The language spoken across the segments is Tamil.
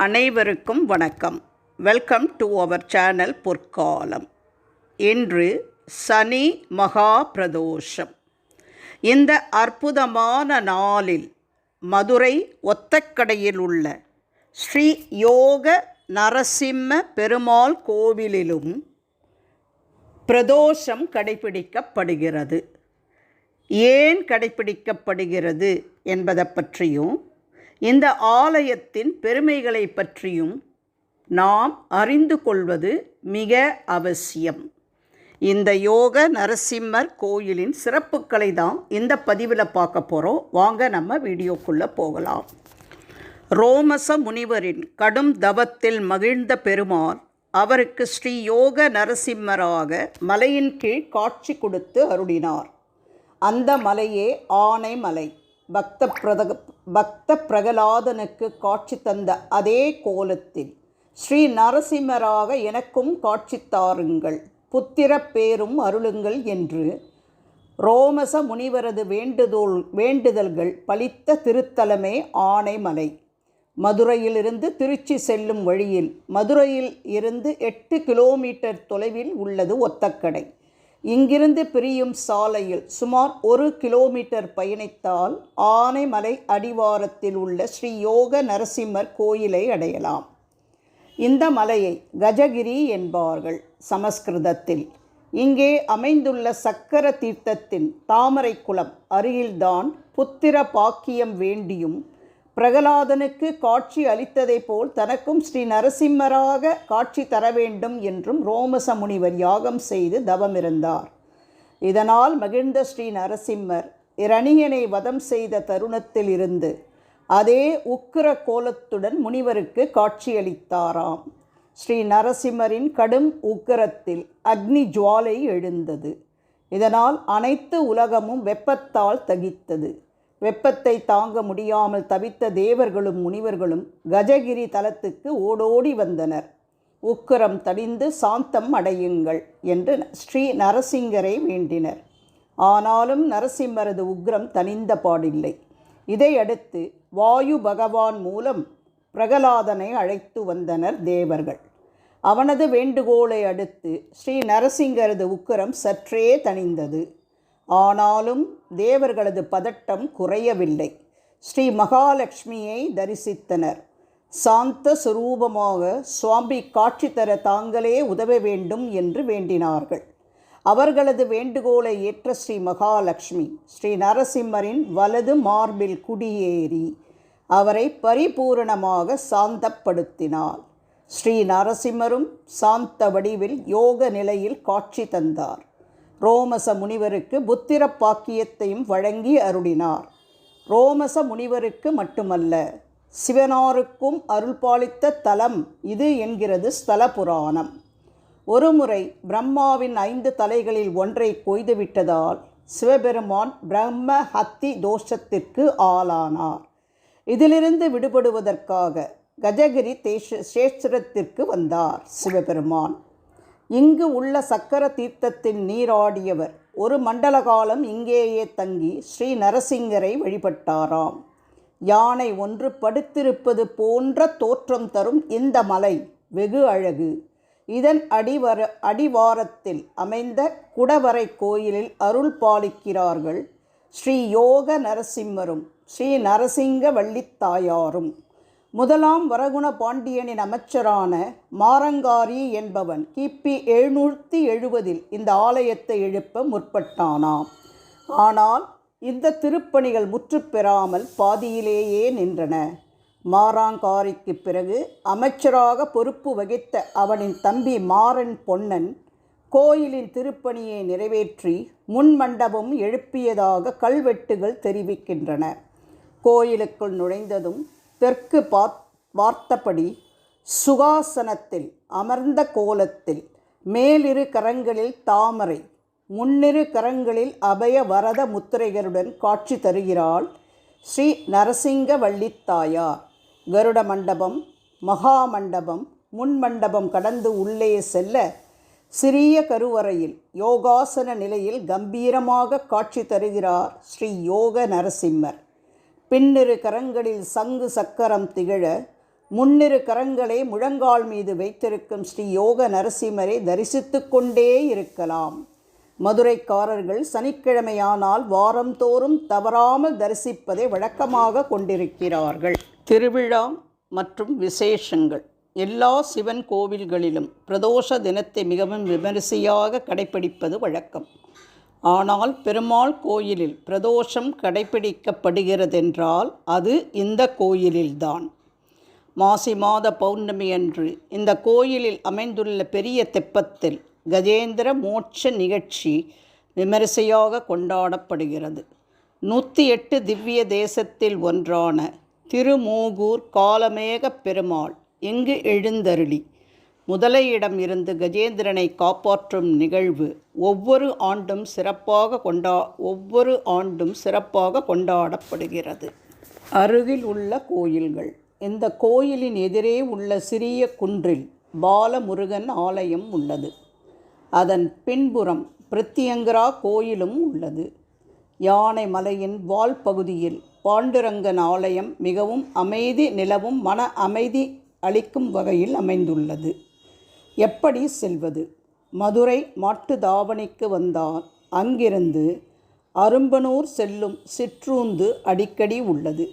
அனைவருக்கும் வணக்கம். வெல்கம் டு அவர் சேனல் பொற்காலம். இன்று சனி மகா பிரதோஷம். இந்த அற்புதமான நாளில் மதுரை ஒத்தக்கடையில் உள்ள ஸ்ரீ யோக நரசிம்ம பெருமாள் கோவிலிலும் பிரதோஷம் கடைபிடிக்கப்படுகிறது. ஏன் கடைபிடிக்கப்படுகிறது என்பதை பற்றியும் இந்த ஆலயத்தின் பெருமைகளை பற்றியும் நாம் அறிந்து கொள்வது மிக அவசியம். இந்த யோக நரசிம்மர் கோயிலின் சிறப்புக்களை தான் இந்த பதிவில் பார்க்க போகிறோம். வாங்க நம்ம வீடியோக்குள்ளே போகலாம். ரோமச முனிவரின் கடும் தவத்தில் மகிழ்ந்த பெருமாள் அவருக்கு ஸ்ரீ யோக நரசிம்மராக மலையின் கீழ் காட்சி கொடுத்து அருளினார். அந்த மலையே ஆனைமலை. பக்த பிரகலாதனுக்கு காட்சி தந்த அதே கோலத்தில் ஸ்ரீ நரசிம்மராக எனக்கும் காட்சி தாருங்கள், புத்திர பேரும் அருளுங்கள் என்று ரோமச முனிவரது வேண்டுதல்கள் பலித்த திருத்தலமே ஆனைமலை. மதுரையிலிருந்து திருச்சி செல்லும் வழியில் மதுரையில் இருந்து 8 கிலோமீட்டர் தொலைவில் உள்ளது ஒத்தக்கடை. இங்கிருந்து பிரியும் சாலையில் சுமார் 1 கிலோமீட்டர் பயணித்தால் ஆனைமலை அடிவாரத்தில் உள்ள ஸ்ரீ யோக நரசிம்மர் கோயிலை அடையலாம். இந்த மலையை கஜகிரி என்பார்கள் சமஸ்கிருதத்தில். இங்கே அமைந்துள்ள சக்கர தீர்த்தத்தின் தாமரை குளம் அருகில்தான் புத்திர பாக்கியம் வேண்டியும் பிரகலாதனுக்கு காட்சி அளித்ததை போல் தனக்கும் ஸ்ரீ நரசிம்மராக காட்சி தர வேண்டும் என்றும் ரோமச முனிவர் யாகம் செய்து தவமிருந்தார். இதனால் மகிழ்ந்த ஸ்ரீ நரசிம்மர் இரணியனை வதம் செய்த தருணத்தில் இருந்து அதே உக்கிர கோலத்துடன் முனிவருக்கு காட்சியளித்தாராம். ஸ்ரீ நரசிம்மரின் கடும் உக்கிரத்தில் அக்னி ஜுவாலை எழுந்தது. இதனால் அனைத்து உலகமும் வெப்பத்தால் தகித்தது. வெப்பத்தை தாங்க முடியாமல் தவித்த தேவர்களும் முனிவர்களும் கஜகிரி தலத்துக்கு ஓடோடி வந்தனர். உக்கிரம் தணிந்து சாந்தம் அடையுங்கள் என்று ஸ்ரீ நரசிங்கரை வேண்டினர். ஆனாலும் நரசிம்மரது உக்கிரம் தணிந்த பாடில்லை. இதையடுத்து வாயு பகவான் மூலம் பிரகலாதனை அழைத்து வந்தனர் தேவர்கள். அவனது வேண்டுகோளை அடுத்து ஸ்ரீ நரசிங்கரது உக்கிரம் சற்றே தணிந்தது. ஆனாலும் தேவர்களது பதட்டம் குறையவில்லை. ஸ்ரீ மகாலட்சுமியை தரிசித்தனர். சாந்த சுரூபமாக சுவாமி காட்சி தர தாங்களே உதவ வேண்டும் என்று வேண்டினார்கள். அவர்களது வேண்டுகோளை ஏற்ற ஸ்ரீ மகாலட்சுமி ஸ்ரீ நரசிம்மரின் வலது மார்பில் குடியேறி அவரை பரிபூரணமாக சாந்தப்படுத்தினார். ஸ்ரீ நரசிம்மரும் சாந்த வடிவில் யோக நிலையில் காட்சி தந்தார். ரோமச முனிவருக்கு புத்திர பாக்கியத்தையும் வழங்கி அருளினார். ரோமச முனிவருக்கு மட்டுமல்ல, சிவனாருக்கும் அருள்பாலித்த தலம் இது என்கிறது ஸ்தல புராணம். ஒருமுறை பிரம்மாவின் 5 தலைகளில் ஒன்றை கொய்துவிட்டதால் சிவபெருமான் பிரம்ம ஹத்தி தோஷத்திற்கு ஆளானார். இதிலிருந்து விடுபடுவதற்காக கஜகிரி சேஷத்திற்கு வந்தார் சிவபெருமான். இங்கு உள்ள சக்கர தீர்த்தத்தின் நீராடியவர் ஒரு மண்டல காலம் இங்கேயே தங்கி ஸ்ரீ நரசிங்கரை வழிபட்டாராம். யானை ஒன்று படுத்திருப்பது போன்ற தோற்றம் தரும் இந்த மலை வெகு அழகு. இதன் அடிவாரத்தில் அமைந்த குடவரை கோயிலில் அருள் பாலிக்கிறார்கள் ஸ்ரீ யோக நரசிம்மரும் ஸ்ரீ நரசிங்க வள்ளித்தாயாரும். முதலாம் வரகுண பாண்டியனின் அமைச்சரான மாரங்காரி என்பவன் கிபி 770 இந்த ஆலயத்தை எழுப்ப முற்பட்டானாம். ஆனால் இந்த திருப்பணிகள் முற்றுப்பெறாமல் பாதியிலேயே நின்றன. மாரங்காரிக்கு பிறகு அமைச்சராக பொறுப்பு வகித்த அவனின் தம்பி மாறன் பொன்னன் கோயிலின் திருப்பணியை நிறைவேற்றி முன்மண்டபம் எழுப்பியதாக கல்வெட்டுகள் தெரிவிக்கின்றன. கோயிலுக்குள் நுழைந்ததும் தெற்கு பார்த்தபடி சுகாசனத்தில் அமர்ந்த கோலத்தில் மேலிரு கரங்களில் தாமரை, முன்னிரு கரங்களில் அபய வரத முத்திரைகளுடன் காட்சி தருகிறாள் ஸ்ரீ நரசிங்க வள்ளித்தாயார். கருட மண்டபம், மகா மண்டபம், முன்மண்டபம் கடந்து உள்ளே செல்ல சிறிய கருவறையில் யோகாசன நிலையில் கம்பீரமாக காட்சி தருகிறார் ஸ்ரீ யோக நரசிம்மர். பின்னிரு கரங்களில் சங்கு சக்கரம் திகழ முன்னிரு கரங்களை முழங்கால் மீது வைத்திருக்கும் ஸ்ரீ யோக நரசிம்மரை தரிசித்து கொண்டே இருக்கலாம். மதுரைக்காரர்கள் சனிக்கிழமையானால் வாரந்தோறும் தவறாமல் தரிசிப்பதை வழக்கமாக கொண்டிருக்கிறார்கள். திருவிழா மற்றும் விசேஷங்கள். எல்லா சிவன் கோவில்களிலும் பிரதோஷ தினத்தை மிகவும் விமரிசையாக கடைபிடிப்பது வழக்கம். ஆனால் பெருமாள் கோயிலில் பிரதோஷம் கடைபிடிக்கப்படுகிறதென்றால் அது இந்த கோயிலில்தான். மாசி மாத பௌர்ணமி அன்று இந்த கோயிலில் அமைந்துள்ள பெரிய தெப்பத்தில் கஜேந்திர மோட்ச நிகழ்ச்சி விமரிசையாக கொண்டாடப்படுகிறது. 108 திவ்ய தேசத்தில் ஒன்றான திருமூகூர் காலமேக பெருமாள் இங்கு எழுந்தருளி முதலையிடம் இருந்து கஜேந்திரனை காப்பாற்றும் நிகழ்வு ஒவ்வொரு ஆண்டும் சிறப்பாக கொண்டாடப்படுகிறது. அருகில் உள்ள கோயில்கள். இந்த கோயிலின் எதிரே உள்ள சிறிய குன்றில் பாலமுருகன் ஆலயம் உள்ளது. அதன் பின்புறம் பிரித்தியங்கரா கோயிலும் உள்ளது. யானை மலையின் வால் பகுதியில் பாண்டுரங்கன் ஆலயம் மிகவும் அமைதி நிலவும் மன அமைதி அளிக்கும் வகையில் அமைந்துள்ளது. எப்படி செல்வது? மதுரை மாட்டுத்தாவணிக்கு வந்தால் அங்கிருந்து அரும்பனூர் செல்லும் சிற்றூந்து அடிக்கடி உள்ளது.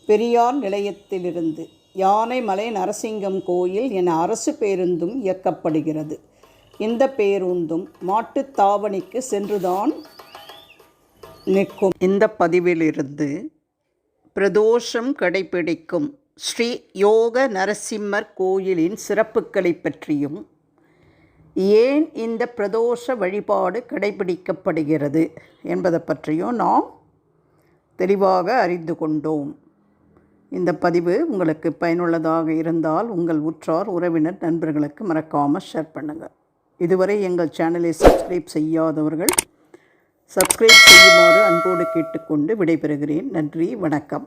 பெரியார் நிலையத்திலிருந்து யானைமலை நரசிங்கம் கோயில் என அரசு பேருந்தும் இயக்கப்படுகிறது. இந்த பேருந்தும் மாட்டுத்தாவணிக்கு சென்றுதான் நிற்கும். இந்த பதிவிலிருந்து பிரதோஷம் கடைபிடிக்கும் ஸ்ரீ யோக நரசிம்மர் கோயிலின் சிறப்புகளை பற்றியும் ஏன் இந்த பிரதோஷ வழிபாடு கடைபிடிக்கப்படுகிறது என்பதை பற்றியும் நாம் தெளிவாக அறிந்து கொண்டோம். இந்த பதிவு உங்களுக்கு பயனுள்ளதாக இருந்தால் உங்கள் உற்றார் உறவினர் நண்பர்களுக்கு மறக்காமல் ஷேர் பண்ணுங்கள். இதுவரை எங்கள் சேனலை சப்ஸ்கிரைப் செய்யாதவர்கள் சப்ஸ்கிரைப் செய்யுமாறு அன்போடு கேட்டுக்கொண்டு விடைபெறுகிறேன். நன்றி, வணக்கம்.